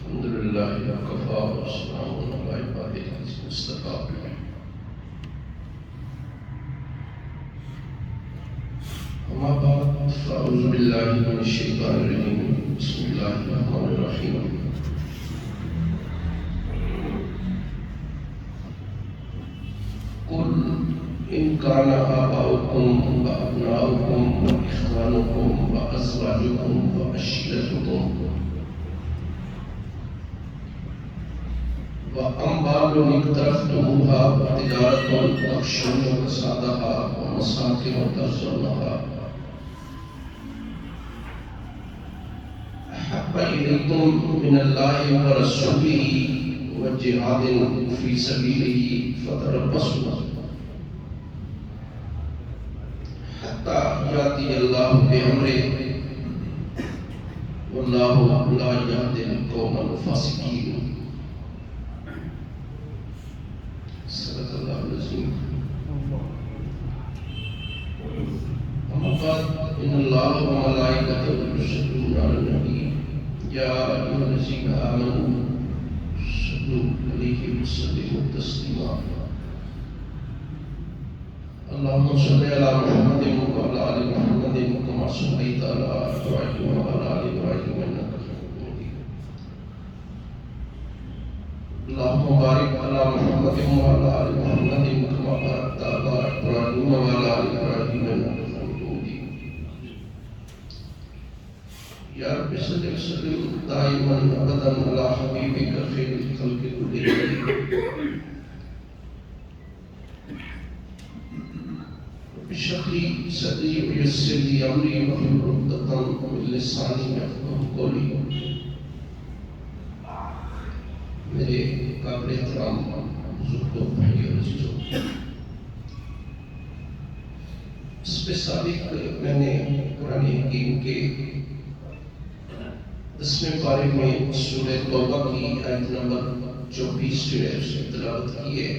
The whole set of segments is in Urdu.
الحمد لله وكفى والسلام على عباده الذين اصطفى. أما بعد فأعوذ بالله من الشيطان الرجيم. بسم الله الرحمن الرحيم. قل إن كان آباؤكم وأبناؤكم وإخوانكم وأزواجكم وعشيرتكم وأموال اقترفتموها وتجارة تخشون كسادها ومساكن ترضونها أحب إليكم من الله ورسوله وجهاد في سبيله فتربصوا حتى يأتي الله بأمره والله لا يهدي القوم الفاسقين. صدق الله العظيم. أما بعد إن الله وملائكته يصلون على النبي يا أيها الذين آمنوا صلوا عليه وسلموا تسليما. اللهم صل على محمد وعلى آل محمد كما صليت على إبراهيم وعلى آل إبراهيم إنك حميد مجيد. اللهم بارك على محمد وعلى آل محمد كما باركت على إبراهيم وعلى آل إبراهيم إنك حميد مجيد. يا رب صل وسلم دائما أبدا على حبيبك خير الخلق كلهم. اشرح لي صدري ويسر لي امري واحلل عقدة من لساني يفقهوا قولي. میرے قابل احترام بزرگوں بھائی اور عزیزوں، اس پہ سابق میں نے قرآن حکیم کے 10ویں پارے میں سورہ توبہ کی آیت نمبر 24 جو ہے اس کی تلاوت کی ہے.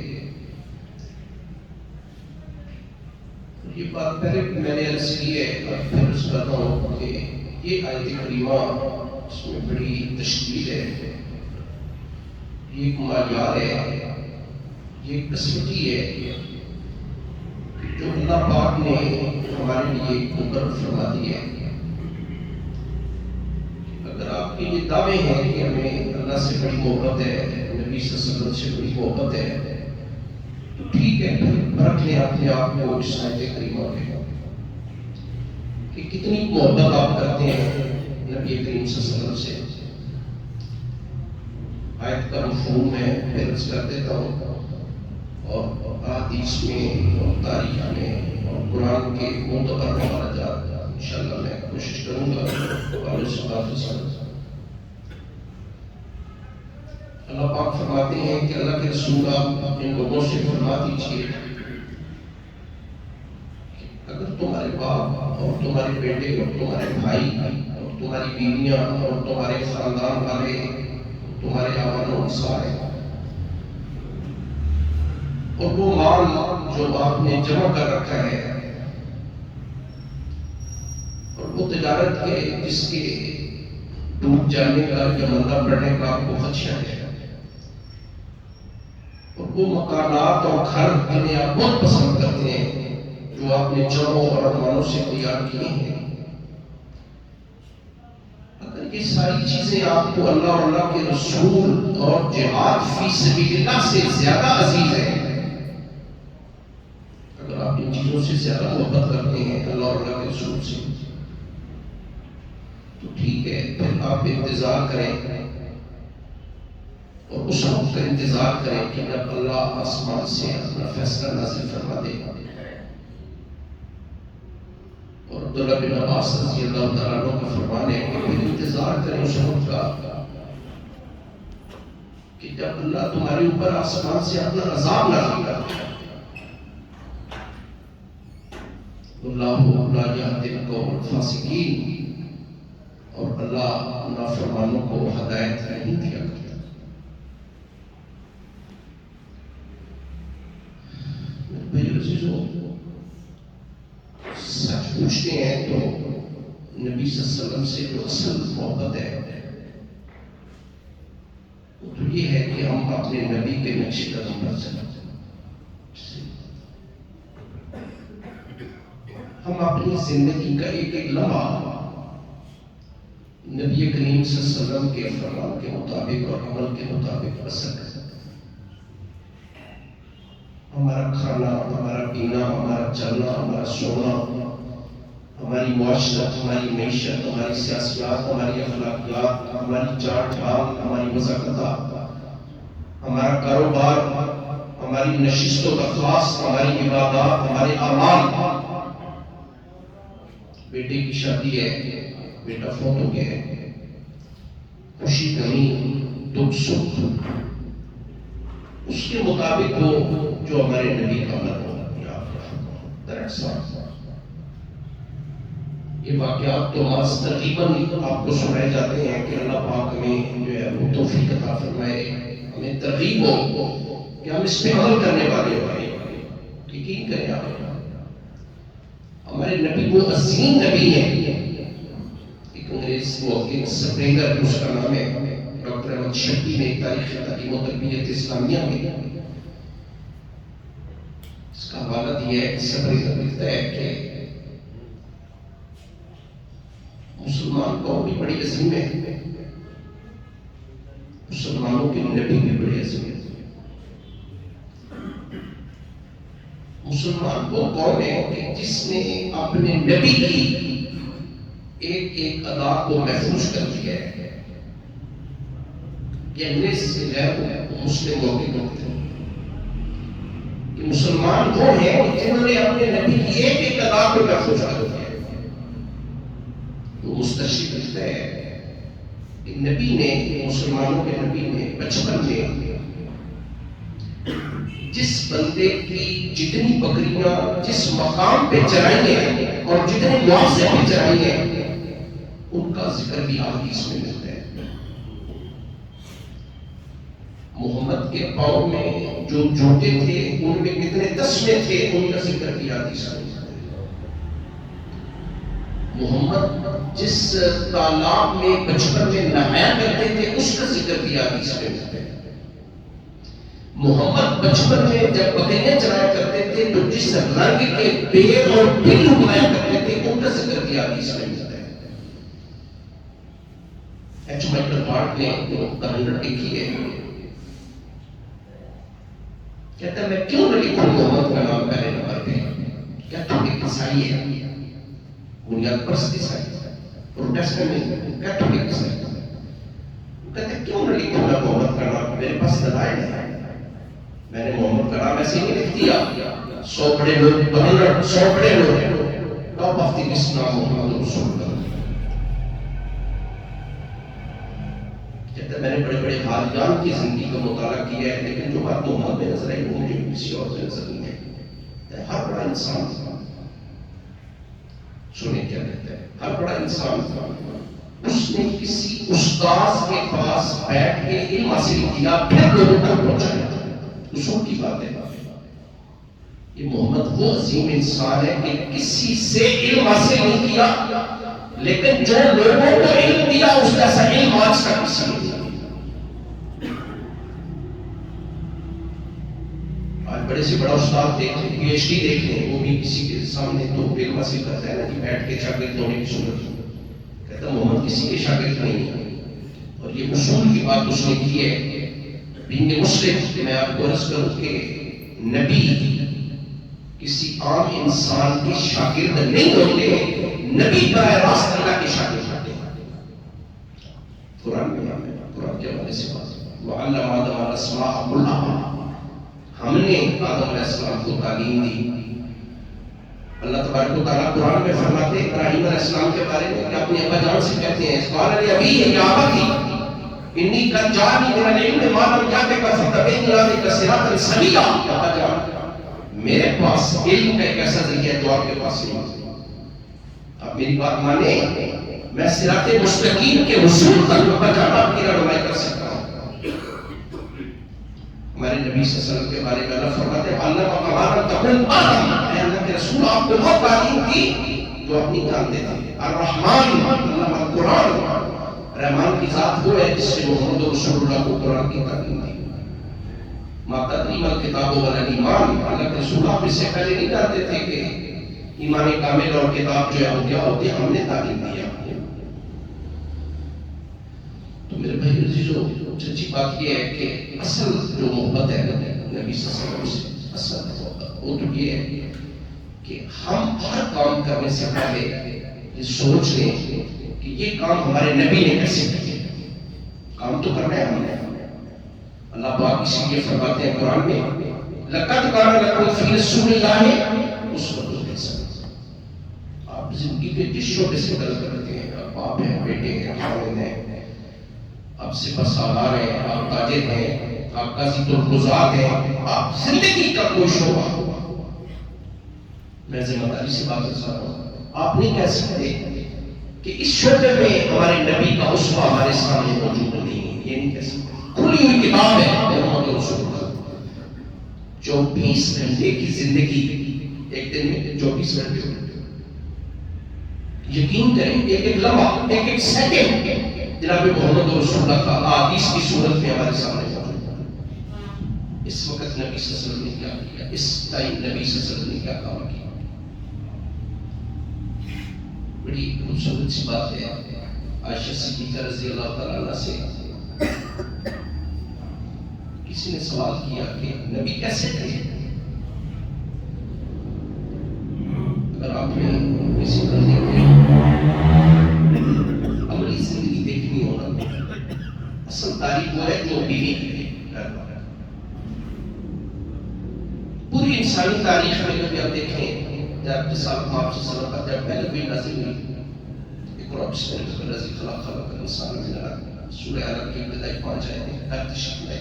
یہ بات پہلے میں نے عرض کی ہے اور پھر عرض کرتا ہوں کہ یہ آیت کریمہ اس میں بڑی تشکیل ہے، یہ ایک معیار ہے، یہ ایک قسمتی ہے جو اللہ پاک نے ہمارے لیے مقرر فرما دی ہے. اگر آپ کے یہ دعوے ہیں کہ ہمیں اللہ سے بڑی محبت ہے، نبی صلی اللہ علیہ وسلم سے بڑی محبت ہے، تو ٹھیک ہے، پھر رکھ لیں اپنے آپ کو اس آیت کریمہ میں کہ کتنی محبت آپ کرتے ہیں نبی کریم صلی اللہ علیہ وسلم سے. آیت کا مفہوم ہے پھر عرض کر دیتا ہوں، اور احادیث میں اور تاریخ میں اور قرآن کے معتبر مواردات انشاءاللہ میں کوشش کروں گا. اللہ پاک فرماتے ہیں کہ اللہ کے رسول آپ اپنے لوگوں سے فرما دیجیے کہ اگر تمہارے باپ اور تمہارے بیٹے اور تمہارے بھائی اور تمہاری بیویاں اور تمہارے خاندان والے تمہارے آبان و انصار ہیں اور وہ مال جو آپ نے جمع کر رکھا ہے اور وہ تجارت کے جس کے ڈوب جانے کا یا مندہ پڑنے کا آپ کو خدشہ ہے، اور وہ مکانات اور گھر جنہیں آپ بہت پسند کرتے ہیں جو آپ نے جڑوں اور ارمانوں سے تیار کیے ہیں، اگر یہ ساری چیزیں آپ کو اللہ اور اللہ کے رسول اور جہاد فی سبیل اللہ سے زیادہ عزیز ہیں، اگر آپ ان چیزوں سے زیادہ محبت کرتے ہیں اللہ اور اللہ کے رسول سے، تو ٹھیک ہے، پھر آپ انتظار کریں اور اس وقت کا انتظار کریں کہ جب اللہ آسمان سے اپنا فیصلہ نازل فرما دے. اور عبداللہ بن عباس رضی اللہ تعالیٰ عنہ کا فرمان ہے کہ پھر انتظار کریں اس وقت کا کہ جب اللہ تمہارے اوپر آسمان سے اپنا عذاب نازل کر دے. اللہ لا یہدی القوم الفاسقین، اور اللہ نافرمانوں کو ہدایت نہیں دیا کرتا. سچ پوچھتے ہیں تو نبی صلی اللہ علیہ وسلم سے جو اصل محبت ہے ہم اپنے نبی کے نقش قدم پر چلیں، ہم اپنی زندگی کا ایک ایک لمحہ نبی کریم صلی اللہ علیہ وسلم کے فرمان کے مطابق اور عمل کے مطابق بسر کریں۔ ہمارا کھانا، ہمارا پینا، ہمارا چلنا، ہمارا سونا، ہماری معاشرت، ہماری معیشت، ہماری سیاست، ہماری اخلاقیات، ہماری چال ڈھال، ہماری وضاحت، ہمارا کاروبار، ہماری نشست و برخاست، ہماری عبادات، ہمارے اعمال، بیٹے کی شادی ہے، بیٹا فوت ہو گیا ہے، خوشی غمی، دکھ سکھ، اس کے مطابق وہ جو ہمارے نبی کا عمل ہو یا درخواست۔ یہ واقعات تو آج تقریباً آپ کو سنائے جاتے ہیں کہ اللہ پاک ہمیں جو ہے وہ توفیق عطا فرمائے، ہمیں ترغیب ہو کہ ہم اس پہ عمل کرنے والے ہوئے۔ یقین کریں آپ، ہمارے نبی وہ عظیم نبی ہیں۔ ایک انگریز وہ سپرینگر، اس کا نام ہے ڈاکٹر احمد شفیع نے تاریخ تعلیم و تربیت اسلامیہ میں اس کا حوالہ دیا ہے۔ سپرینگر لکھتا ہے کہ مسلمان قوم بھی بڑی عظیم ہے، مسلمانوں کے نبی بھی بڑے عظیم ہے۔ مسلمان وہ قوم ہے کہ جس نے اپنے نبی کی ایک ایک ادا کو محفوظ کر دیا ہے۔ یہ انگریز سے غیر مسلم لوگ کہ مسلمان وہ ہیں جنہوں نے اپنے نبی کی ایک ایک ادا کو محفوظ کر دیا ہے۔ وہ مستشرق لکھتا ہے کہ نبی نے، مسلمانوں کے نبی نے بچپن میں جس بندے کی جتنی بکریاں جس مقام پہ چرائی ہیں اور جتنے معاوضے پہ چرائی ہیں، ان کا ذکر بھی احادیث میں ملتا ہے۔ محمد کے پاؤں میں جو جوتے تھے ان میں کتنے تسمے تھے، ان کا ذکر بھی حدیث میں ملتا ہے۔ محمد جس تالاب میں بچپن میں نہایا کرتے تھے، اس کا ذکر بھی حدیث میں ملتا ہے۔ محمد بچپن میں جب بکریاں چرایا کرتے تھے تو جس رنگ کے پیر اور پل اگایا کرتے تھے، ان کا ذکر بھی حدیث میں ملتا ہے۔ ایچ مائیکل ہارٹ نے جو کیلنڈر لکھی ہے، کہتا ہے میں کیوں نہ لکھوں محمد کا نام پہلے نمبر پہ؟ کیا تھوڑی عیسائی ہے، بنیاد پرست عیسائی، پروٹیسٹنٹ کیتھولک عیسائی، کہتے ہیں کیوں نہ لکھوں میں محمد کا نام؟ میرے پاس دلائل ہے، میں نے محمد کا نام ایسے نہیں لکھ دیا۔ 100 بڑے لوگ، 100 بڑے لوگ، ٹاپ آف دی لسٹ نام محمد رسول اللہ۔ میں نے بڑے بڑے حاجیان کی زندگی کا مطالعہ کیا ہے، لیکن جو بات محمد میں نظر آئی وہ مجھے کسی اور سے نظر نہیں ہے۔ ہر بڑا انسان، سنیں کیا کہتا ہے، ہر بڑا انسان اس نے کسی استاذ کے پاس بیٹھ کے علم حاصل کیا، پھر لوگوں تک پہنچایا، اصول کی بات ہے۔ یہ محمد وہ عظیم انسان ہے کہ کسی سے علم حاصل نہیں کیا، لیکن جو لوگوں کو علم دیا اس جیسا علم آج تک کسی نے دیا۔ آج بڑے سے بڑا استاد دیکھ لیں، پی ایچ ڈی دیکھ لیں، وہ بھی کسی کے سامنے تو علم حاصل کرتا ہے نا کہ بیٹھ کے شاگرد ہونے کی صورت، کہتا محمد کسی کے شاگرد نہیں ہے۔ اور یہ اصول کی بات اس نے کی ہے۔ بین مسلم میں آپ کو عرض کروں کہ نبی کسی عام انسان کے شاگرد نہیں ہوتے، نبی براہ راست اللہ کے شاگرد ہوتے ہیں۔ قرآن میں قرآن کے حوالے سے بات ہے، وَعَلَّمَ آدَمَ الْأَسْمَاءَ كُلَّهَا، ہم نے آدم علیہ السلام کو تعلیم دی۔ اللہ تبارک و تعالیٰ قرآن میں فرماتے ہیں ابراہیم علیہ السلام کے بارے میں کہ اپنی ابا جان سے کہتے ہیں قال لأبيه يا أبت إني قد جاءني من العلم ما لم يأتك فاتبعني أهدك صراطا سويا۔ ابا جان میرے پاس علم کا ایک ایسا ذریعہ ہے جو آپ کے پاس نہیں۔ آپ میری بات مانیں، میں صراط مستقیم کے حصول تک ابا جان آپ کی رہنمائی کر سکتا ہوں۔ ہمارے نبی صلی اللہ علیہ وسلم کے بارے میں اللہ فرماتے ہیں علم کما لم تکن تعلم، اے اللہ کے رسول آپ کو وہ تعلیم دی جو آپ نہیں جانتے تھے۔ الرحمن علم القرآن، رحمان کی ذات وہ ہے جس نے محمد رسول اللہ کو قرآن کی تعلیم دی۔ ما تدری ما الکتاب ولا الایمان، اللہ کے رسول آپ اس سے پہلے نہیں جانتے تھے کہ ایمان کامل اور کتاب جو ہے وہ کیا ہوتی ہے، ہم نے تعلیم دیا. تو میرے بھائی عزیزو، سچی بات یہ ہے کہ اصل جو محبت ہے نبی صلی اللہ علیہ وسلم سے، اصل محبت وہ تو یہ ہے کہ ہم ہر کام کرنے سے پہلے یہ سوچ لیں کہ یہ کام ہمارے نبی نے کیسے کیا. کام تو کرنا ہے ہم نے. اللہ پاک اسی لیے فرماتے ہیں قرآن میں لَقَدْ كَانَ لَكُمْ فِي رَسُولِ اللَّهِ أُسْوَةٌ حَسَنَةٌ. آپ زندگی کے جس شعبے سے قدر کرتے ہیں، آپ باپ ہیں، بیٹے ہیں، خاوند ہیں، آپ سپہ سالار ہیں، آپ تاجر ہیں، آپ قاضی القضات ہیں، آپ زندگی کا کوئی شعبہ، میں ذمہ داری سے بات کر رہا ہوں، آپ نہیں کہہ سکتے کہ اس شعبے میں ہمارے نبی کا اسوہ ہمارے سامنے موجود نہیں ہے. یہ نہیں کہہ سکتے. کھلی ہوئی کتاب ہے محمد رسول اللہ. 24 گھنٹے کی زندگی، ایک دن میں 24 گھنٹے ہوتے. یقین کریں ایک ایک لمحہ، ایک ایک سیکنڈ جناب محمد رسول اللہ کا احادیث کی صورت میں ہمارے سامنے موجود ہے. اس وقت نبی صلی اللہ علیہ وسلم نے کیا کیا، اس ٹائم نبی صلی اللہ علیہ وسلم نے کیا کام کیا. بڑی خوبصورت سی بات ہے. عائشہ صدیقہ رضی اللہ تعالیٰ عنہ سے کسی نے سوال کیا کہ نبی کیسے تھے. اگر آپ نے کسی بندے کی عملی زندگی دیکھنی ہو نا، اصل تاریخ وہ ہے جو بیوی کی پوری انسانی تاریخ میں کبھی آپ دیکھیں جب رسالت آپ سے صلی اللہ علیہ وسلم پہلے کوئی نازل ہوئی، اقرأ بسم ربک الذی خلق، خلق الانسان من علق، سورہ علق کی ابتدائی 5 آیتیں ہر تشریح میں.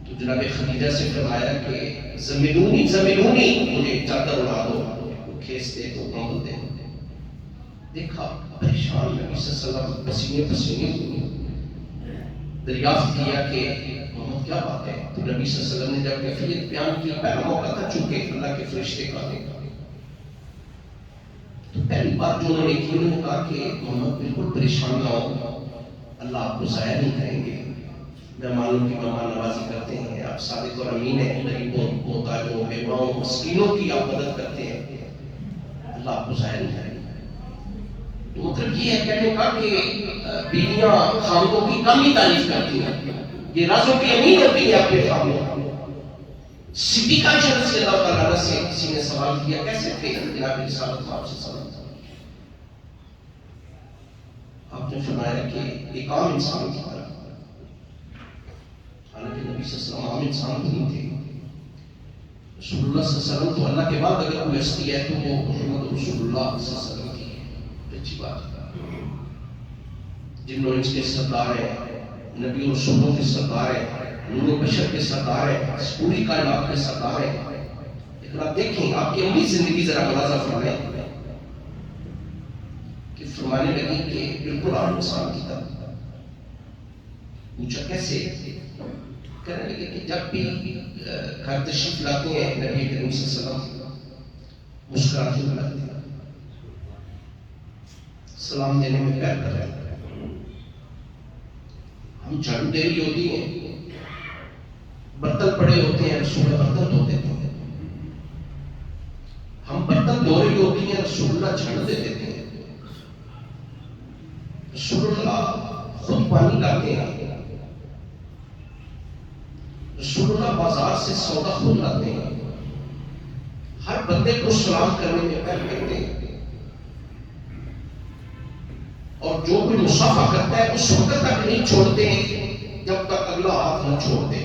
تو جناب خدیجہ سے فرمایا کہ زمینونی زمینونی، مجھے چادر اڑا دو، کھیس دے دو، کمبل دے دو. دیکھا پریشان نبی صلی اللہ علیہ وسلم پسینے پسینے ہوئے. دریافت کیا کہ محمد کیا بات ہے. تو نبی صلی اللہ علیہ وسلم نے جب کیفیت بیان کی، پہلا موقع تھا چونکہ اللہ کے فرشتے کا دیکھا، تو پہلی بات جو انہوں نے کی، انہوں نے کہا کہ محمد بالکل پریشان نہ ہو، اللہ آپ کو ضائع نہیں کریں گے. مہمانوں کی مہمان نوازی کرتے ہیں، آپ صادق اور امین ہیں، غریبوں، محتاجوں، بیواؤں، مسکینوں کی آپ مدد کرتے ہیں، اللہ آپ کو ضائع نہیں کریں گے. تو مطلب یہ ہے کہنے کا کہ بیویاں خاوندوں کی کم ہی تعریف کرتی ہیں، یہ رازوں کی امین ہوتی ہے اپنے خاوندوں. صدیقہ عائشہ رضی اللہ تعالیٰ عنہ سے کسی نے سوال کیا کیسے تھے جناب رسالت آپ سے سوال. آپ نے فرمایا کہ ایک عام انسان کی طرح، حالانکہ نبی صلی اللہ علیہ وسلم عام انسان نہیں تھے. رسول اللہ صلی اللہ علیہ وسلم تو اللہ کے بعد اگر کوئی ہستی ہے تو وہ محمد رسول اللہ صلی اللہ علیہ وسلم کی اچھی بات ہے. جن لوگ اس کے سردار ہیں، نبی اور رسولوں کے سردار ہیں، نور و بشر کے سردار ہیں، پوری کائنات کے سردار ہیں. لیکن آپ دیکھیں آپ کی عملی زندگی ذرا ملاحظہ فرمائیں کہ فرمانے لگی کہ بالکل عام انسان کی طرح. پوچھا کیسے؟ کہنے لگے کہ جب بھی گھر تشریف لاتے ہیں نبی کریم صلی اللہ علیہ وسلم مسکراتے ہوئے لاتے ہیں، سلام دینے میں پیار کر رہے ہیں. ہم جھاڑو دے رہی ہوتی ہیں، برتن پڑے ہوتے ہیں، رسول اللہ برتن دھو دیتے ہیں. ہم برتن دھو رہی ہوتی ہیں، رسول اللہ جھاڑو دے دیتے ہیں. رسول اللہ خود پانی لاتے ہیں. رسول اللہ بازار سے سودا خود لاتے ہیں. ہر بندے کو سلام کرنے میں پیر کرتے ہیں، اور جو کوئی مصافحہ کرتا ہے اس وقت تک نہیں چھوڑتے ہیں جب تک اگلا ہاتھ نہ چھوڑ دے.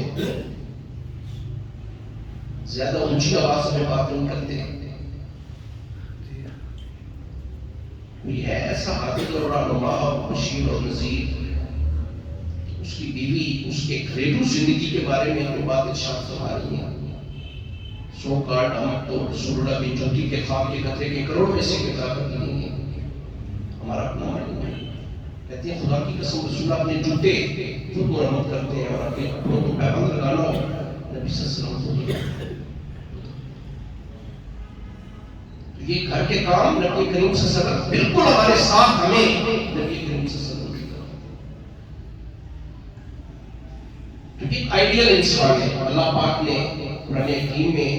زیادہ اونچی آواز میں بات نہیں کرتے. کوئی ہے ایسا حافظ اور رہنما اور بشیر اور نذیر، اس کی بیوی اس کے گھریلو زندگی کے بارے میں کوئی بات ارشاد فرما رہی ہے. 100 کارڈ ہم تو رسول اللہ کی جوتی کے خواب کے قطرے کے کروڑ میں سے کتاب کی نہیں ہے. ہمارا اپنا معلوم ہے. کہتے ہیں خدا کی قسم رسول اللہ اپنے جوتے خود مرمت کرتے ہیں، اور اپنے کپڑوں کو پیبند لگانا ہو نبی صلی اللہ علیہ وسلم. یہ گھر کے کام نبی کریم صلی اللہ علیہ وسلم بالکل ہمارے ساتھ ہمیں نبی کریم صلی اللہ علیہ وسلم کی طرف. ایک آئیڈیل انسان ہے. اللہ پاک نے قرآن حکیم میں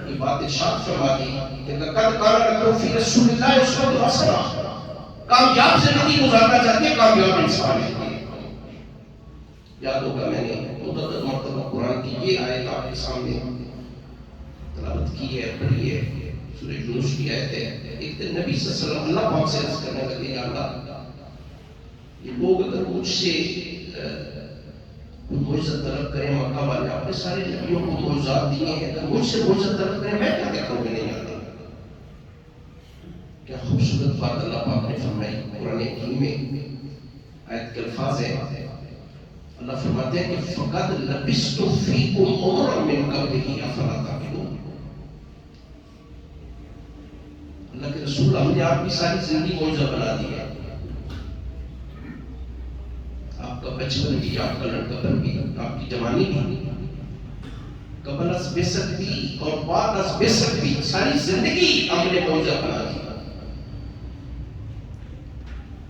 یہ بات ارشاد فرما دی کہ لقد کان لکم فی رسول اللہ اسوۃ حسنہ. کامیاب زندگی گزارنا چاہتے ہیں کامیاب انسان ہے. یاد ہوگا میں نے متعدد مرتبہ قرآن کی یہ آیت آپ کے سامنے تلاوت کی ہے، پڑھی ہے. سورہ یونس کی آیت ہے. ایک دن نبی صلی اللہ علیہ وسلم اللہ پاک سے عرض کرنے لگے یا اللہ یہ لوگ اگر مجھ سے معجزہ طلب کریں، مکہ والے آپ نے سارے نبیوں کو معجزات دیے ہیں، اگر مجھ سے معجزہ طلب کریں میں کیا کروں گے نہیں آتے. کیا خوبصورت بات اللہ پاک نے فرمائی قرآن حکیم میں. آیت کے الفاظ ہیں اللہ فرماتے ہیں کہ فقد لبثت فیکم عمرا من قبلہ افلا تعقلون. اللہ کے رسول ہم نے آپ کی ساری زندگی معجزہ بنا دی ہے. آپ کا بچپن بھی، آپ کا لڑکپن بھی، آپ کی جوانی بھی، قبل از بعثت بھی اور بعد از بعثت بھی، ساری زندگی ہم نے معجزہ بنا دی.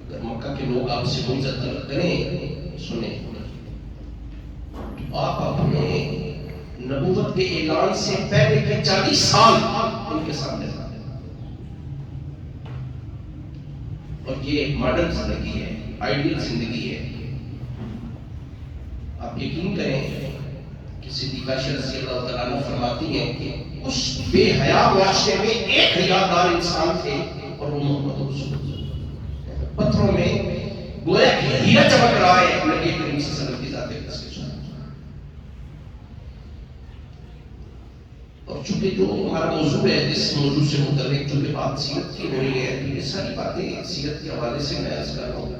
اگر مکہ کے لوگ آپ سے معجزہ طلب کریں، سنیں آپ اپنے نبوت کے اعلان سے پہلے کے 40 سال ان کے سامنے ہیں. اور یہ ایک ماڈرن زندگی ہے، آئیڈیل زندگی ہے. آپ یقین کریں کہ صدیقہ رضی اللہ تعالیٰ عنہ فرماتی ہیں کہ اس بے حیا معاشرے میں ایک حیادار انسان تھے اور وہ محمد رسول اللہ. پتھروں میں گویا کہ ہیرا چمک رہا ہے نبی کریم صلی اللہ علیہ وسلم کی ذات اقدس کے ساتھ. اور چونکہ جو ہمارا موضوع ہے جس موضوع سے متعلق جو بات سیرت کی ہو رہی ہے، یہ ساری باتیں سیرت کے حوالے سے میں عرض کر رہا ہوں.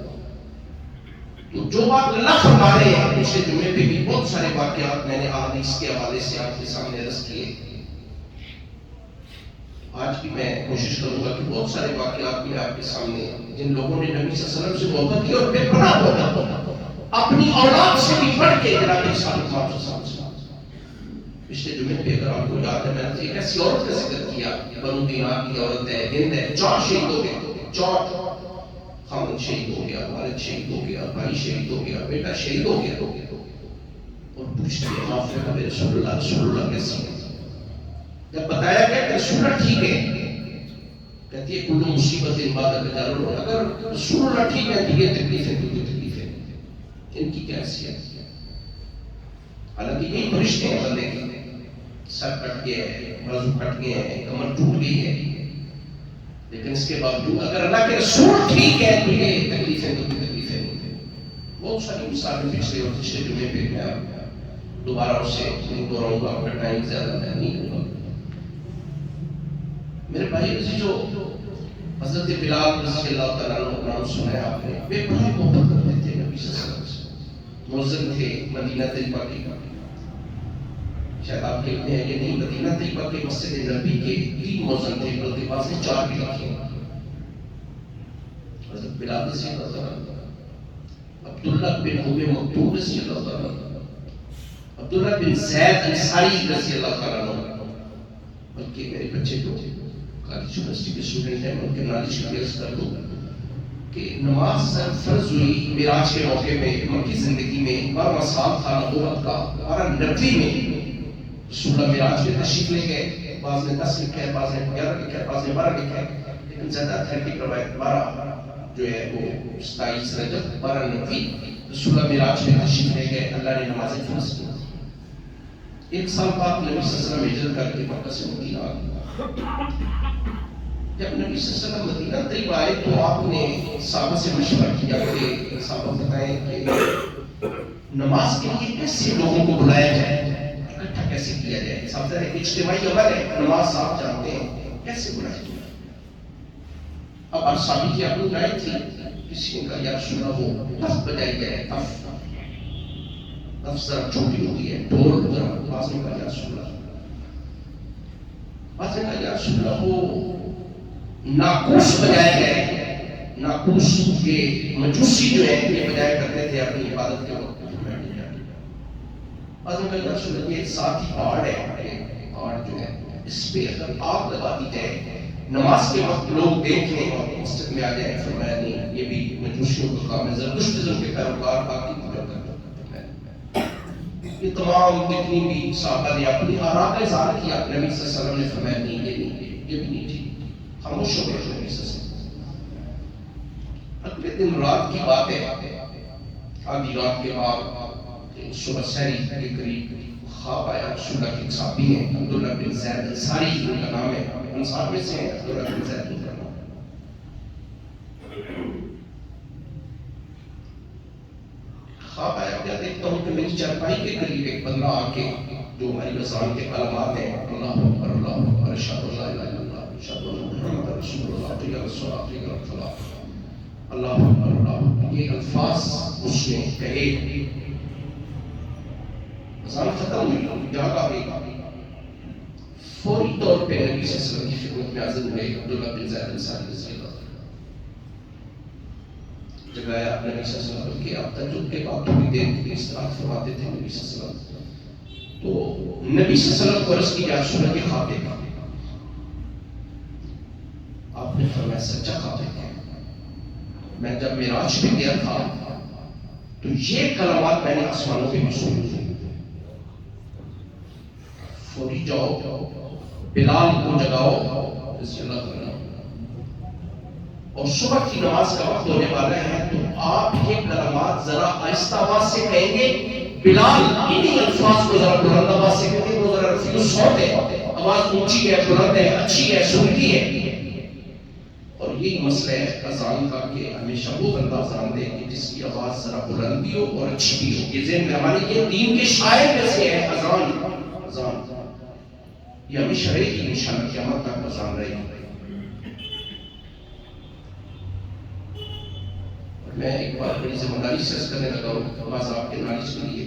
تو جو بات اللہ فرما رہے ہیں پچھلے جمعے پہ بھی بہت سارے واقعات میں نے احادیث کے حوالے سے آپ کے سامنے عرض کیے. آج بھی میں کوشش کروں گا کہ بہت سارے واقعات بھی آپ کے سامنے جن لوگوں نے نبی صلی اللہ علیہ وسلم سے محبت کی اور بے پناہ محبت اپنی اولاد سے بھی بڑھ کے جناب رسالت صلی اللہ علیہ وسلم. پچھلے جمعے پہ اگر آپ کو یاد ہے میں نے ایک ایسی عورت کا ذکر کیا، بنو دینار کی عورت ہے، ہند ہے. 4 شہید ہو گئے، 4 خامد شہید ہو گیا، والد شہید ہو گیا، بھائی شہید ہو گیا، بیٹا شہید ہو گیا. اور پوچھتی ہے معاف کرنا رسول اللہ کیسی ہے. جب بتایا گیا کہ رسول اللہ ٹھیک ہے، کہتی ہے کل مصیبت بعد اجل. اگر رسول اللہ ٹھیک ہے تو یہ تکلیفیں ان کی کیا حیثیت ہے. حالانکہ یہی فرشتے ہیں بندے کے، سر کٹ گیا ہے، بازو کٹ گئے ہیں، کمر ٹوٹ گئی ہے، لیکن اس کے باوجود اگر اللہ کے رسول ٹھیک ہے تو یہ تکلیفیں نہیں تھیں. بہت ساری مثالیں پچھلے اور پچھلے جمعے پہ میں دوبارہ اسے نہیں دہراؤں گا، اپنا ٹائم زیادہ میں نہیں لوں گا. میرے بھائی عزیزو، حضرت بلال رضی اللہ تعالیٰ عنہ کا نام سنا ہے آپ نے. بے پناہ محبت کرتے تھے نبی صلی اللہ علیہ وسلم سے. مؤذن تھے مدینہ طیبہ کے. شاید آپ کہتے ہیں کہ نہیں، مدینہ طیبہ کے مسجد نبی کے 3 مؤذن تھے، بلکہ بعض نے 4 بھی لکھے. حضرت بلال رضی اللہ تعالیٰ عنہ، عبداللہ بن ام مکتوم رضی اللہ تعالیٰ عنہ، عبداللہ بن زید انصاری رضی اللہ تعالیٰ عنہ. بلکہ میرے بچے جو کالج یونیورسٹی کے اسٹوڈنٹ ہیں، ان کے نالج کا عرض کر دوں کہ نماز فرض ہوئی معراج کے موقع میں مکی زندگی میں. 12واں سال تھا نبوت کا. 1290 میں رسول اللہ معراج میں تشریف لے گئے. بعض نے 10 لکھا ہے، بعض نے 11 لکھا ہے، بعض نے 12 لکھا ہے، لیکن زیادہ اتھینٹک روایت 12 جو ہے وہ 27 رجب 1290 رسول اللہ معراج میں تشریف لے گئے. اللہ نے نمازیں فرض کی. 1 سال بعد نبی صلی اللہ علیہ وسلم ہجرت کر کے مکہ سے مدینہ آ گئے. جب نبی صلی اللہ علیہ وسلم مدینہ طیبہ آئے تو آپ نے صحابہ سے مشورہ کیا کہ صحابہ بتائیں کہ نماز کے لیے کیسے لوگوں کو بلایا جائے، اکٹھا کیسے کیا جائے. سب سے اجتماعی عمل ہے، نماز آپ جانتے ہیں، کیسے بلایا جائے. اب ہر صحابی کی اپنی رائے تھی. کسی نے کہا یا رسول اللہ وہ تف بجائی جائے، تف ذرا چھوٹی ہوتی ہے، ڈھول ذرا. بعض نے کہا یا رسول اللہ، بعض نے کہا یا رسول اللہ وہ ناقوس بجائے گئے. ناقوس کے مجوسی جو ہے یہ بجائے کرتے تھے اپنی عبادت کے وقت. بعض نے کہا یا رسول اللہ یہ ساتھ ہی پہاڑ ہے، پہاڑ جو ہے اس پہ اگر آگ لگا دی جائے نماز کے وقت لوگ دیکھیں اور مسجد میں آ جائیں. فرمایا نہیں، یہ بھی مجوسیوں کا کام ہے. زرتشتزم کے پیروکار باقی پورا کرتے ہیں. یہ تمام جتنی بھی صحابہ نے اپنی آراء کا اظہار کیا، نبی صلی اللہ علیہ وسلم نے فرمایا نہیں یہ نہیں، یہ بھی نہیں تھی، خاموش ہو گئے نبی صلی اللہ علیہ وسلم۔ اگلے دن رات کی بات ہے، آدھی رات کے بعد صبح سحری کے قریب خواب آیا، رسول اللہ کے صحابی ہیں عبداللہ بن زید انصاری ان کا نام ہے، انصار میں سے ہیں عبداللہ بن زید ان کا نام۔ خواب آیا، کیا دیکھتا ہوں کہ میری چارپائی کے قریب ایک بندہ آ کے جو ہماری اذان کے کلمات ہیں، اللہ اکبر اللہ اکبر اشہد ان لا الہ الا اللہ اشہد ان محمد رسول اللہ حی علی الصلاۃ حی علی الفلاح، اللہ اکبر اللہ اکبر، یہ الفاظ اس نے کہے، اذان ختم ہوئی، جاگ آ گئی، فوری طور پہ نبی صلی اللہ علیہ وسلم کی خدمت میں حاضر ہوئے عبداللہ بن زید انصاری رضی اللہ عنہ، جگایا نبی صلی اللہ علیہ وسلم کے، اب تہجد کے بعد تھوڑی دیر کے لیے استراحت فرماتے تھے نبی صلی اللہ علیہ وسلم، تو نبی صلی اللہ علیہ وسلم کو عرض کی یا رسول اللہ یہ خواب دیکھا، آپ نے فرمایا سچا خواب دیکھا، میں جب معراج پہ گیا تھا تو یہ کلمات میں نے آسمانوں پہ بھی سنی تھی، فوری جاؤ بلال کو جگاؤ رضی اللہ عنہ، اور صبح کی نماز کا وقت ہونے والا ہے تو آپ یہ کلمات ذرا آہستہ آواز سے کہیں گے، بلال انہی الفاظ کو ذرا بلند آواز سے کہیں گے، وہ ذرا رفیع الصوت ہے، آواز اونچی ہے، بلند ہے، اچھی ہے، سنتی ہے، اور یہی مسئلہ ہے اذان کا کہ ہمیشہ وہ بندہ اذان دے کہ جس کی آواز ذرا بلند بھی ہو اور اچھی بھی ہو، یہ ذہن میں ہمارے یہ دین کے شاعر میں سے ہے اذان، اذان یہ ہمیشہ رہے گی انشاءاللہ، قیامت تک اذان رہے گی۔ میں ایک بار بڑی ذمہ داری سے عرض کرنے لگا ہوں بعض آپ کے نالج کے لیے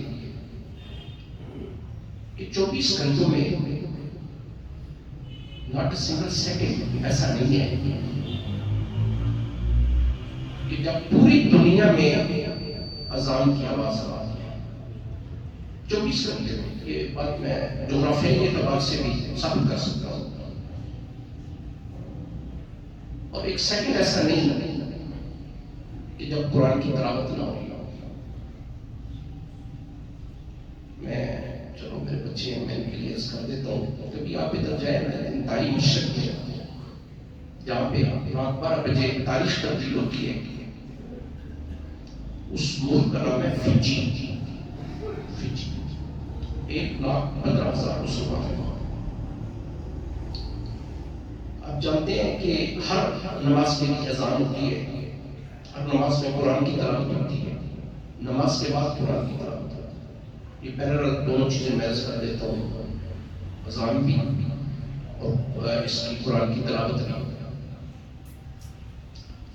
کہ 24 گھنٹوں میں ناٹ اے سنگل سیکنڈ ایسا نہیں ہے کہ جب پوری دنیا میں اذان کی آواز آتی ہے 24 گھنٹے میں، یہ بات میں جغرافیائی اعتبار سے بھی ثابت کر سکتا ہوں، اور ایک سیکنڈ ایسا نہیں ہے کہ جب قرآن کی تلاوت نہ ہو۔ میں چلو میرے بچے ہیں، میں ان کے لیے عرض کر دیتا ہوں، کبھی آپ ادھر جائیں نا انتہائی مشرق میں جہاں پہ رات 12 بجے تاریخ تبدیل ہوتی ہے، اس ملک کا نام ہے فجی، 1,15,000 مسلمان ہیں۔ آپ جانتے ہیں کہ ہر نماز کے لیے اذان ہوتی ہے، ہر نماز میں قرآن کی تلاوت ہوتی ہے، نماز کے بعد قرآن کی تلاوت ہوتی ہے، یہ پیرالل دونوں چیزیں میں عرض کر دیتا ہوں، اذان بھی اور اس کی قرآن کی تلاوت بھی۔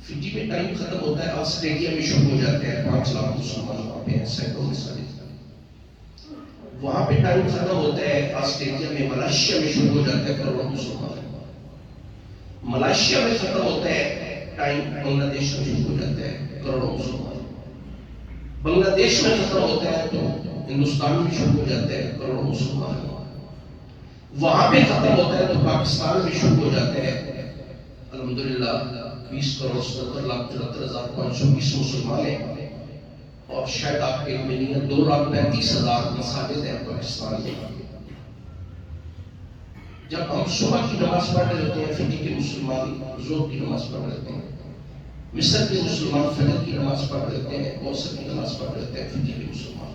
فجی میں ٹائم ختم ہوتا ہے، آسٹریلیا میں شروع ہو جاتے ہیں، 5 لاکھ مسلمان وہاں پہ ہیں، سینکڑوں مسلمان، وہاں پہ ٹائم ختم ہوتا ہے، آسٹریلیا میں، ملائیشیا میں شروع ہو جاتا ہے، کروڑوں مسلمان، ملائیشیا میں ختم ہوتا ہے ٹائم، بنگلہ دیش میں شروع ہو جاتا ہے، کروڑوں مسلمان، بنگلہ دیش میں ختم ہوتا ہے تو ہندوستان میں شروع ہو جاتا ہے، کروڑوں مسلمان، وہاں پہ ختم ہوتا ہے تو پاکستان میں شروع ہو جاتے ہیں، الحمدللہ 20,77,74,520 مسلمان ہیں، اور شاید آپ کے علم نہیں ہے 2,35,000 مساجد ہیں پاکستان میں۔ جب ہم صبح کی نماز پڑھ رہے ہوتے ہیں، فجر کے مسلمان ظہر کی نماز پڑھ رہے ہوتے ہیں، مصر کے مسلمان فجر کی نماز پڑھ رہے ہوتے ہیں، موصل کی نماز پڑھ رہے ہوتے ہیں، فجر کے مسلمان،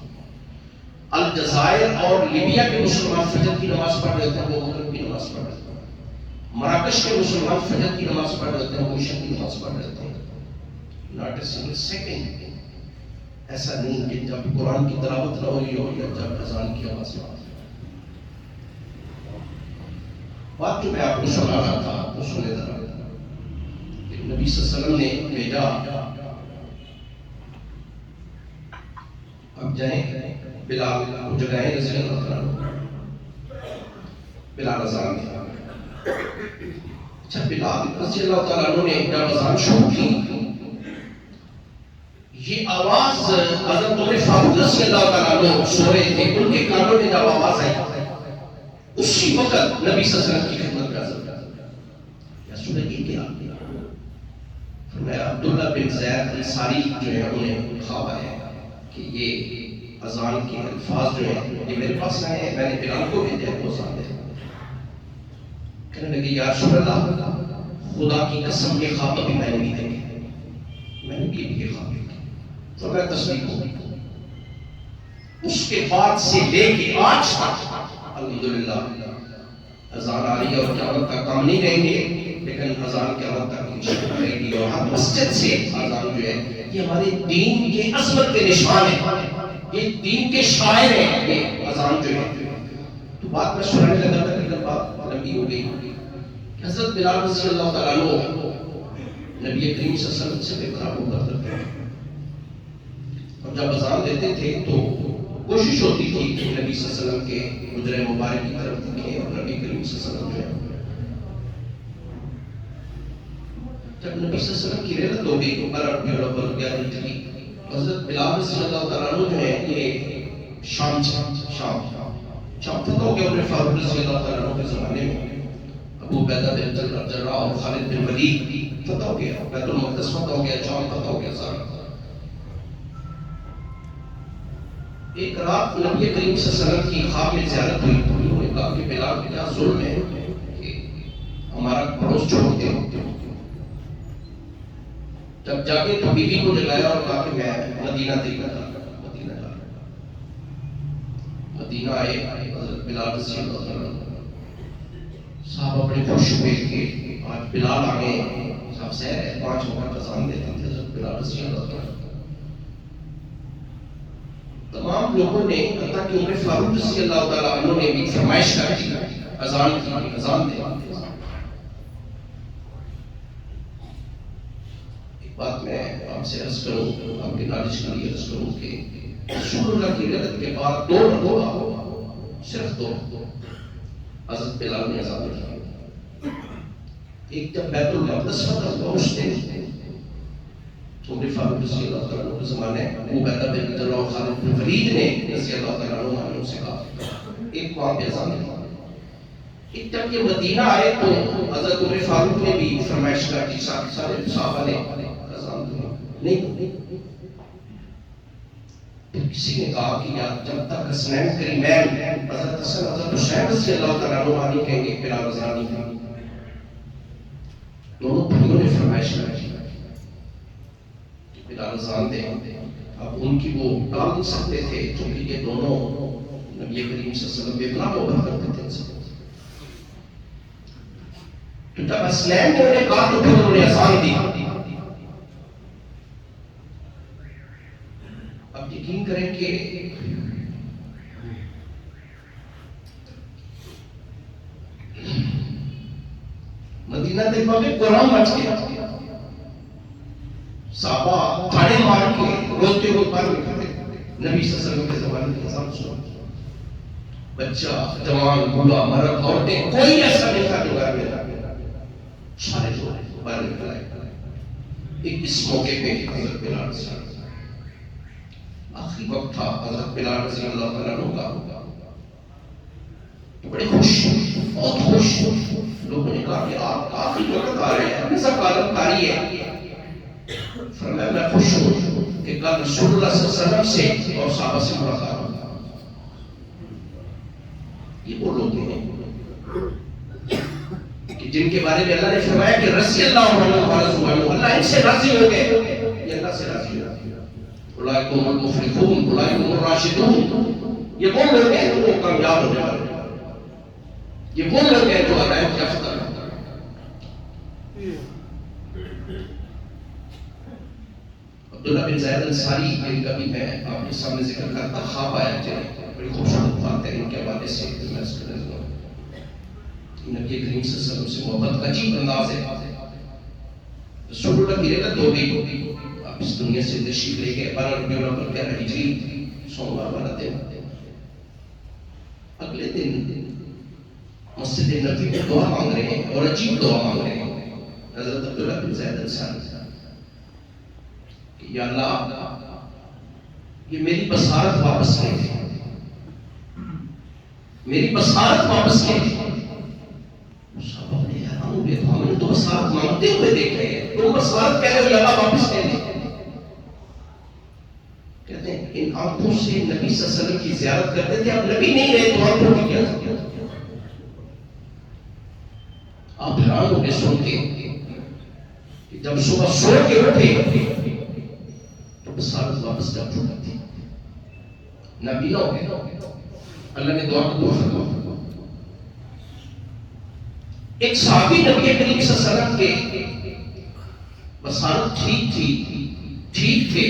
الجزائر اور لیبیا کے مسلمان فجر کی نماز پڑھ رہے ہوتے ہیں، وہ مغرب کی نماز پڑھ رہے ہوتے ہیں، مراکش کے مسلمان فجر کی نماز پڑھ رہے ہوتے ہیں، وہ عشاء کی نماز پڑھ رہے ہوتے ہیں، ناٹ اے سنگل سیکنڈ ایسا نہیں کہ جب قرآن کی تلاوت نہ ہوئی ہو یا جب اذان کی آواز نہ ہو۔ بات جو میں آپ کو سنا رہا تھا آپ کو سنے ذرا، کہ نبی صلی اللہ علیہ وسلم نے بھیجا، اب جائیں بلال کو جگائیں رضی اللہ عنہ، بلال اذان دیا۔ اچھا بلال رضی اللہ تعالیٰ عنہ نے جب اذان شروع کی، یہ آواز حضرت عمر فاروق رضی اللہ تعالیٰ عنہ سو رہے تھے، ان کے کانوں میں جب آواز آئی اسی وقت نبی صلی اللہ علیہ وسلم کی خدمت میں حاضر کر، یا سنیں کیا فرمایا عبداللہ بن زید انصاری جو ہے انہیں خواب آیا کہ یہ اذان کے الفاظ جو ہیں یہ میرے پاس آئے ہیں، میں نے بلال کو بھیجا ہے، وہ اذان دے کہنے لگے یا رسول اللہ خدا کی قسم یہ خواب ابھی میں نے نہیں دیکھے، میں نے بھی یہ خواب دیکھا، تو میں تصدیق ہوں۔ اس کے بعد سے لے کے آج تک الحمدللہ اذان آ رہی ہے، اور قیامت تک کم نہیں رہیں گے، لیکن اذان قیامت تک انشاءاللہ رہے گی، اور ہر مسجد سے اذان جو ہے یہ ہمارے دین کے عظمت کے نشان ہے، یہ دین کے شاعر ہیں، یہ اذان جو ہے۔ تو بات میں سنانے لگا تھا کہ بات لمبی ہو گئی۔ حضرت بلال رضی اللہ تعالیٰ عنہ نبی کریم صلی اللہ علیہ وسلم سے بے قرار ہو کرتے تھے، اور جب اذان دیتے تھے تو کوشش ہوتی تھی کہ نبی صلی اللہ علیہ وسلم کے حجرہ مبارک کی طرف دیکھیں، اور نبی کریم صلی اللہ علیہ وسلم جو ہے جب نبی صلی اللہ علیہ وسلم کی رحلت ہو گئی تو 12 ربیع الاول 11 ہجری، حضرت بلال رضی اللہ تعالیٰ عنہ جو ہے یہ شام فتح ہو گیا، عمر فاروق رضی اللہ تعالیٰ عنہ کے زمانے میں ابو عبیدہ بن جراح اور خالد بن ولید فتح ہو گیا، بیت المقدس فتح ہو گیا، شام فتح ہو گیا سارا۔ ایک رات نبی کریم صلی اللہ علیہ وسلم کی خواب میں زیارت ہوئی، تو انہوں نے کہا کہ بلال کیا ظلم ہے کہ ہمارا پڑوس چھوڑتے ہو۔ جب جاگے تو بیوی کو جگایا اور کہا کہ میں مدینہ دیکھنا چاہتا ہوں، مدینہ جا رہا ہوں۔ مدینہ آئے حضرت بلال رضی اللہ عنہ، صحابہ بڑے خوش ہوئے کہ آج بلال آ گئے، صاحب سیر ہے، 5 وقت اذان دیتے تھے حضرت بلال رضی اللہ عنہ۔ تمام لوگوں نے حتیٰ کہ عمر فاروق رضی اللہ تعالیٰ عنہ نے بھی فرمائش کر دی اذان کی، اذان دے۔ ایک بات میں آپ سے عرض کروں، آپ کے نالج کے لیے عرض کروں کہ رسول اللہ کی رحلت کے بعد 2 مرتبہ، صرف 2 حضرت بلال نے اذان دی۔ ایک جب بیت المقدس فتح ہوا اس دن عمر فاروق رضی اللہ تعالیٰ عنہ کے زمانے ابو عبیدہ بن جراح اور خالد بن ولید نے رضی اللہ تعالیٰ عنہ سے کہا ایک وہاں پہ اذان دی۔ ایک جب یہ مدینہ آئے تو حضرت عمر فاروق نے بھی فرمائش کر دی، سارے صحابہ نے اذان دی، نہیں۔ پھر کسی نے کہا کہ یار جب تک حسنین کریمین حضرت حسن حضرت حسین رضی اللہ تعالیٰ عنہ نہیں کہیں گے بلال اذان نہیں کہیں گے۔ دونوں بھائیوں نے فرمائش کر دی بلال اذان دے۔ اب ان کی وہ ٹال نہیں سکتے تھے کیونکہ یہ دونوں نبی کریم صلی اللہ علیہ وسلم بے پناہ محبت کرتے تھے۔ تو جب حسنین نے انہیں کہا تو پھر انہوں نے اذان دی۔ اب یقین کریں کہ مدینہ طیبہ میں قرآن مچ گیا، صحابہ تھاڑے مار کے روتے ہوئے پر نکلتے، نبی صلی اللہ علیہ وسلم کے زمانے کی اذان سنا، بچہ جوان بوڑھا مرد عورتیں کوئی ایسا نہیں تھا جو گھر میں رہا، سارے جو باہر نکل آئے۔ ایک اس موقع پہ حضرت بلال رضی اللہ آخری وقت تھا حضرت بلال رضی اللہ تعالیٰ عنہ کا، بڑے خوش، بہت خوش۔ لوگوں نے کہا کہ آپ آخری وقت آ رہے ہیں، ایسا کالم کاری ہے۔ فرمایا میں خوش ہوں کہ کل رسول اللہ صلی اللہ علیہ وسلم سے اور صحابہ سے ملاقات ہوگا۔ یہ وہ لوگ ہیں کہ جن کے بارے میں اللہ نے فرمایا کہ رضی اللہ عنہ، اللہ ان سے راضی ہو گئے، یہ اللہ سے راضی ہو گئے۔ اولئک المفلحون اولئک الراشدون، یہ وہ لوگ ہیں جو کامیاب ہونے والے ہیں، یہ وہ لوگ ہیں جو ہدایت یافتہ ہیں۔ عبداللہ بن زید انصاری جن کا بھی میں آپ کے سامنے ذکر کرتا، خواب آیا تھے، بڑی خوبصورت بات ہے ان کے حوالے سے میں اس کو نظر نبی کریم صلی اللہ علیہ وسلم سے محبت کا عجیب انداز ہے۔ رسول اللہ کی رحلت ہو گئی، آپ اس دنیا سے تشریف لے گئے، 12 ربیع الاول 11 ہجری سوموار والا دن۔ اگلے دن مسجد نبوی میں دعا مانگ رہے ہیں اور عجیب دعا مانگ رہے ہیں حضرت عبداللہ بن زید انصاری کہ یا اللہ یہ میری بصارت واپس لے لے، میری بصارت واپس لے لے۔ صحابہ نے حیران ہوئے، تو ہم نے تو بصارت مانگتے ہوئے دیکھے ہیں، تو بصارت کہہ رہے ہو اللہ واپس لے لے۔ کہتے ہیں لیکن آنکھوں سے نبی صلی اللہ علیہ وسلم کی زیارت کرتے تھے. اب نبی نہیں رہے تو آنکھوں کی کیا ضرورت؟ آپ حیران ہو گئے سن کے کہ جب صبح سو کے اٹھے تو بصارت واپس جا چکی تھی. نبی نہ ہو گئے. اللہ نے دعا کو فرمایا. ایک صحابی نبی کریم صلی اللہ علیہ وسلم کے بصارت ٹھیک تھے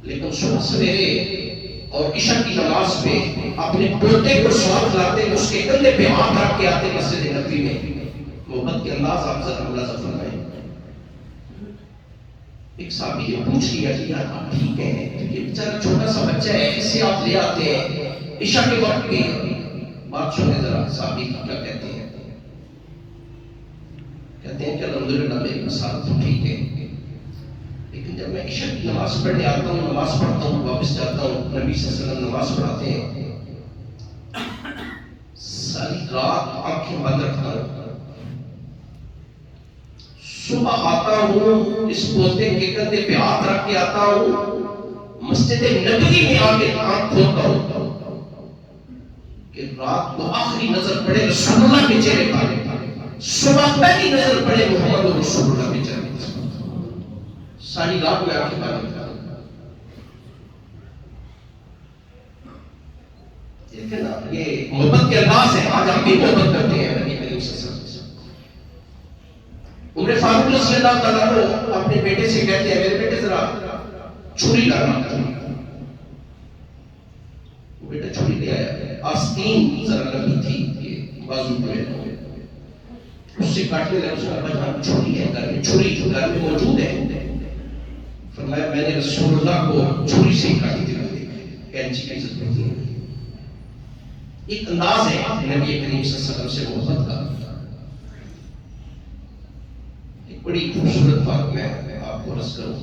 لیکن صبح سویرے اور عشاء کی نماز میں اپنے پوتے کو سواد لاتے اس کے کندھے پہ ہاتھ رکھ کے آتے مسجد نبوی میں. محبت کے انداز آپ ذرا ملاحظہ فرمائیں. ایک صحابی نے پوچھ لیا کہ یار آپ ٹھیک ہیں؟ یہ بیچارہ چھوٹا سا بچہ ہے, اسے آپ لے آتے ہیں عشاء کے وقت بھی. بات سنیں ذرا صحابی کیا کہتے ہیں. کہتے ہیں کہ الحمدللہ میری بصارت تو ٹھیک ہے لیکن جب میں عشاء کی نماز پڑھنے آتا ہوں, نماز پڑھتا ہوں, واپس جاتا ہوں, نبی صلی اللہ علیہ وسلم نماز پڑھاتے ہیں, ساری رات آنکھیں بند رکھتا ہوں, صبح آتا ہوں اس پوتے کے کندھے پہ ہاتھ رکھ کے آتا ہوں, مسجد نبوی میں آ کے آنکھ کھولتا ہوں کہ رات کو آخری نظر پڑے رسول اللہ کے چہرے پر, صبح پہلی نظر پڑے محمد رسول اللہ کے چہرے پر. ساری رات میں آنکھیں بند رکھتا ہوں. یہ محبت کے انداز ہے. آج ہم بھی محبت کرتے ہیں نبی کریم صلی اللہ علیہ وسلم. عمر فاروق رضی اللہ تعالیٰ عنہ اپنے بیٹے سے کہتے ہیں میرے بیٹے ذرا چھری لانا. وہ بیٹا چھری لے آیا. آستین ذرا لمبی تھی بازو پہ, اس سے کاٹنے لگا. اس نے کہا چھری ہے گھر میں, چھری جو گھر میں موجود ہے. فرمایا میں نے رسول اللہ کو چھری سے ہی کاٹی تھی, کینچی کی ضرورت نہیں. ایک انداز ہے نبی کریم صلی اللہ علیہ وسلم سے محبت کا. ایک بڑی خوبصورت بات میں آپ کو عرض کروں.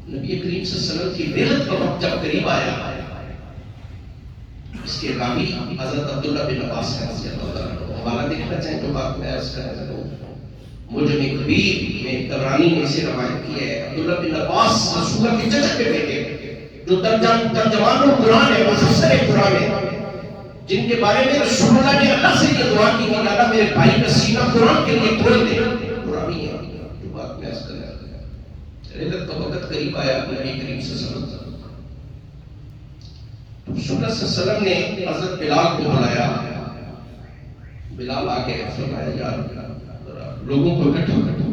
نبی کریم صلی اللہ علیہ وسلم کی ولادت کا وقت جب قریب آیا, اس کے راوی حضرت عبداللہ بن عباس رضی اللہ عنہ حوالہ دیکھنا چاہیں تو بات میں عرض کرنا چاہتا ہوں. موجم کبیر میں طبرانی نے اسے روایت کی ہے. عبداللہ بن عباس رسول اللہ کے چچا کے بیٹے جو ترجمان القرآن ہے, مفسر قرآن ہے, جن کے بارے میں رسول اللہ نے اللہ سے یہ دعا کی کہ اللہ میرے بھائی کا سینہ قرآن کے لیے کھول دے. قرآنی ہے جو بات میں عرض کرنا چاہتا ہوں. ولادت کا وقت قریب آیا. نبی کریم صلی اللہ علیہ وسلم رسول اللہ صلی اللہ علیہ وسلم نے حضرت بلال کو بلایا. بلال آ کے فرمایا یار لوگوں کو اکٹھا کرو.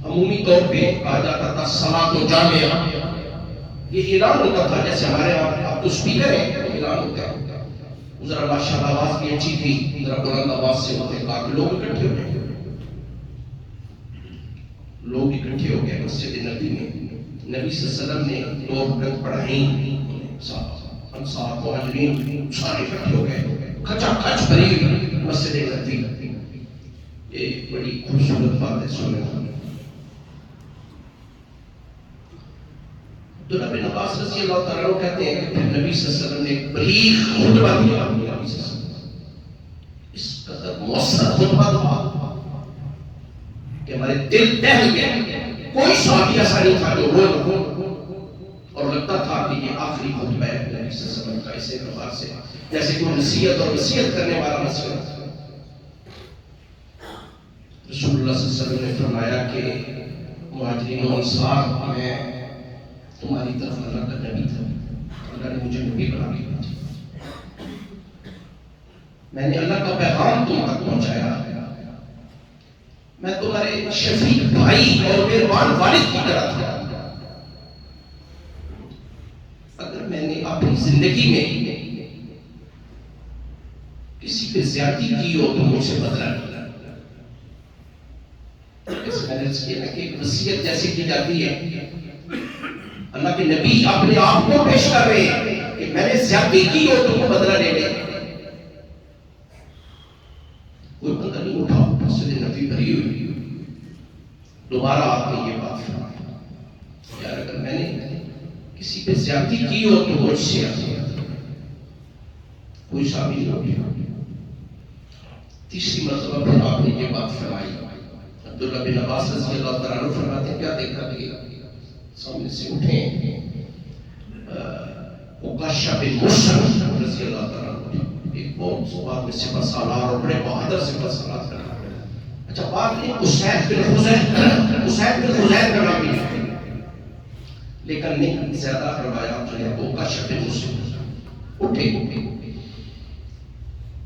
عمومی طور پہ کہا جاتا تھا صلاۃ و جامعہ, یہ اعلان ہوتا تھا جیسے ہمارے آپ تو اسپیکر ہیں اعلان ہوتا ہے. ذرا ماشاءاللہ آواز بھی اچھی تھی, ذرا بلند آواز سے ہوتے کہا کہ لوگ اکٹھے ہو گئے. لوگ اکٹھے ہو گئے مسجد نبی میں. نبی صلی اللہ علیہ وسلم نے 2 رکعت پڑھائیں. انصار مہاجرین سارے اکٹھے ہو گئے, کھچا کھچ بھری ہوئی مسجد نبوی. یہ بڑی خوبصورت بات ہے. سنیں عبداللہ بن عباس رضی اللہ تعالیٰ عنہ کہتے ہیں کہ پھر نبی صلی اللہ علیہ وسلم نے ایک بلیغ خطبہ دیا. اس قدر مؤثر خطبہ تھا کہ ہمارے دل دہل گئے. کوئی صحابی ایسا نہیں تھا جو رو اور لگتا تھا کہ یہ آخری خطبہ ہے نبی صلی اللہ علیہ وسلم کا, ایسے اعتبار سے جیسے کوئی نصیحت اور وصیت کرنے والا مسئلہ. رسول اللہ صلی اللہ علیہ وسلم نے فرمایا کہ مہاجرین و انصار, میں تمہاری طرف اللہ کا نبی تھا, اللہ نے مجھے نبی بنا کے بھیجا, میں نے اللہ کا پیغام تم تک پہنچایا, میں تمہارے شفیق بھائی اور مہربان والد کی طرح تھا. اگر میں نے اپنی زندگی میں کسی پہ زیادتی کی ہو تو مجھ سے بدلہ نہیں. ایک وصیت جیسے کی جاتی ہے, اللہ کے نبی اپنے آپ کو پیش کر رہے ہیں کہ میں نے زیادتی کی ہو تو بدلہ لے لے. کوئی بندہ نہیں اٹھا, مسجد نبوی بھری ہوئی, دوبارہ آپ نے یہ بات فرمائی یار اگر میں نے کسی پہ زیادتی کی ہو تو مجھ سے کوئی شامل نہ ہو. تیسری مرتبہ پھر آپ نے یہ بات فرمائی. عبداللہ بن عباس رضی اللہ تعالیٰ عنہ فرماتے ہیں کیا دیکھا کہ سامنے سے اٹھیں. عکاشہ بن محصن رضی اللہ تعالیٰ عنہ ایک بہت بعد میں سپہ سالار اور بڑے بہادر سپہ سالار کا نام ہے. اچھا بات نہیں اسید بن خزید کا نام بھی ہے، لیکن نہیں زیادہ روایات جو ہے وہ عکاشہ بن محصن اٹھے.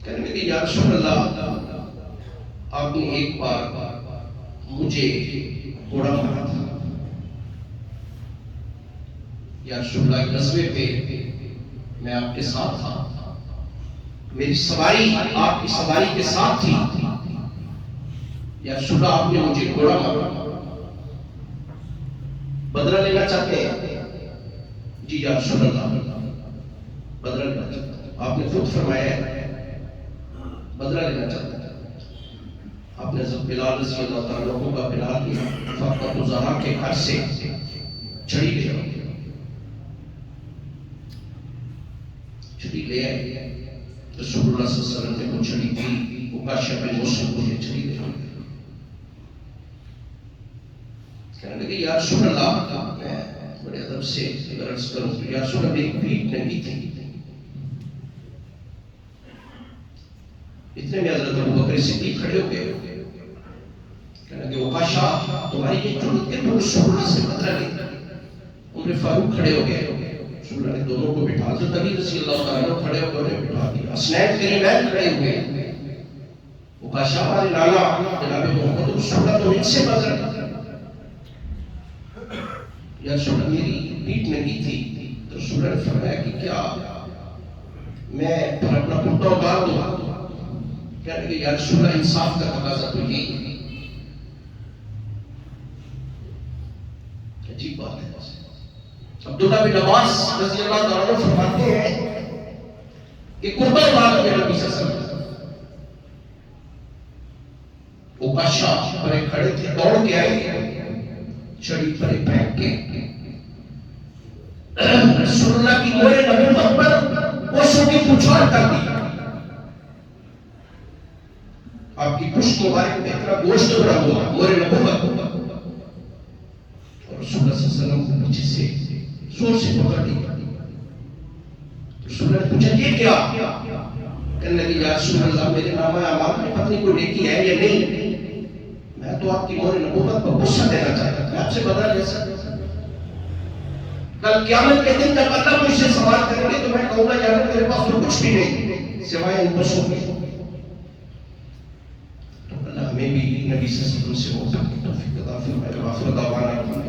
کہنے لگے یا رسول اللہ آپ نے ایک بار مجھے گھوڑا مارا تھا. یا رسول اللہ غزوے پہ میں آپ کے ساتھ تھا، میری سواری آپ کی سواری کے ساتھ تھی. یا رسول اللہ آپ نے مجھے گھوڑا مارا، بدلہ لینا چاہتے ہیں؟ جی یا رسول اللہ بدلہ لینا چاہتے ہیں. آپ نے خود فرمایا ہے بدلہ لینا چاہتے ہیں. آپ نے جب بلال رضی اللہ تعالیٰ عنہ کا بلال لیا، فاطمہ الزہرا کے گھر سے چھڑی لے آئے، چھڑی لے آئے. رسول اللہ صلی اللہ علیہ وسلم نے وہ چھڑی دی، عکاشہ بن محصن کو یہ چھڑی دے آئے. کہنے لگے یا رسول اللہ میں بڑے ادب سے عرض کروں کہ یا رسول اللہ میری پیٹ ننگی تھی. اتنے میں حضرت ابوبکر صدیق کھڑے ہو گئے. کہنے لگے عکاشہ تمہاری یہ جرأت کہ تم رسول اللہ سے بدلہ لے. عمر فاروق کھڑے ہو گئے، رسول اللہ نے دونوں کو بٹھا دیا. علی رضی اللہ تعالیٰ عنہ کھڑے ہو کر انہیں بٹھا دیا. حسنین کریمین کھڑے ہوئے. عکاشہ ہمارے نانا جناب محمد رسول اللہ تو ان سے بدلہ لے. یا رسول اللہ میری پیٹ ننگی تھی. تو رسول اللہ نے فرمایا کہ کیا میں پھر اپنا کرتا اتار دوں؟ کہنے لگے یا رسول اللہ انصاف کا تقاضا تو یہی ہے. عجیب بات ہے. عبداللہ بن عباس رضی اللہ تعالیٰ عنہ فرماتے ہیں کہ کرتا اتار دیا نبی صلی اللہ علیہ وسلم. عکاشہ پر کھڑے تھے، دوڑ کے آئے، چھڑی پر پھینک کے رسول اللہ کی مہر نبوت پر گوشتوں کی پچھاڑ کر دی. آپ کی پشت مبارک میں اتنا گوشت بڑا ہوا مہر نبوت، اور رسول اللہ صلی اللہ علیہ وسلم کو پیچھے سے زور سے پکڑ لیا. رسول اللہ نے پوچھا یہ کیا؟ کہنے لگے یا رسول اللہ میرے نامہ اعمال میں پتہ نہیں کوئی نیکی ہے یا نہیں، میں تو آپ کی مہر نبوت پر غصہ دینا چاہتا تھا، میں آپ سے بدلہ لے سکتا. کل قیامت کے دن جب اللہ مجھ سے سوال کریں گے تو میں کہوں گا یا رب میرے پاس تو کچھ بھی نہیں سوائے ان بسوں کی. تو اللہ ہمیں بھی نبی صلی اللہ علیہ وسلم سے محبت کی توفیق عطا فرمائے.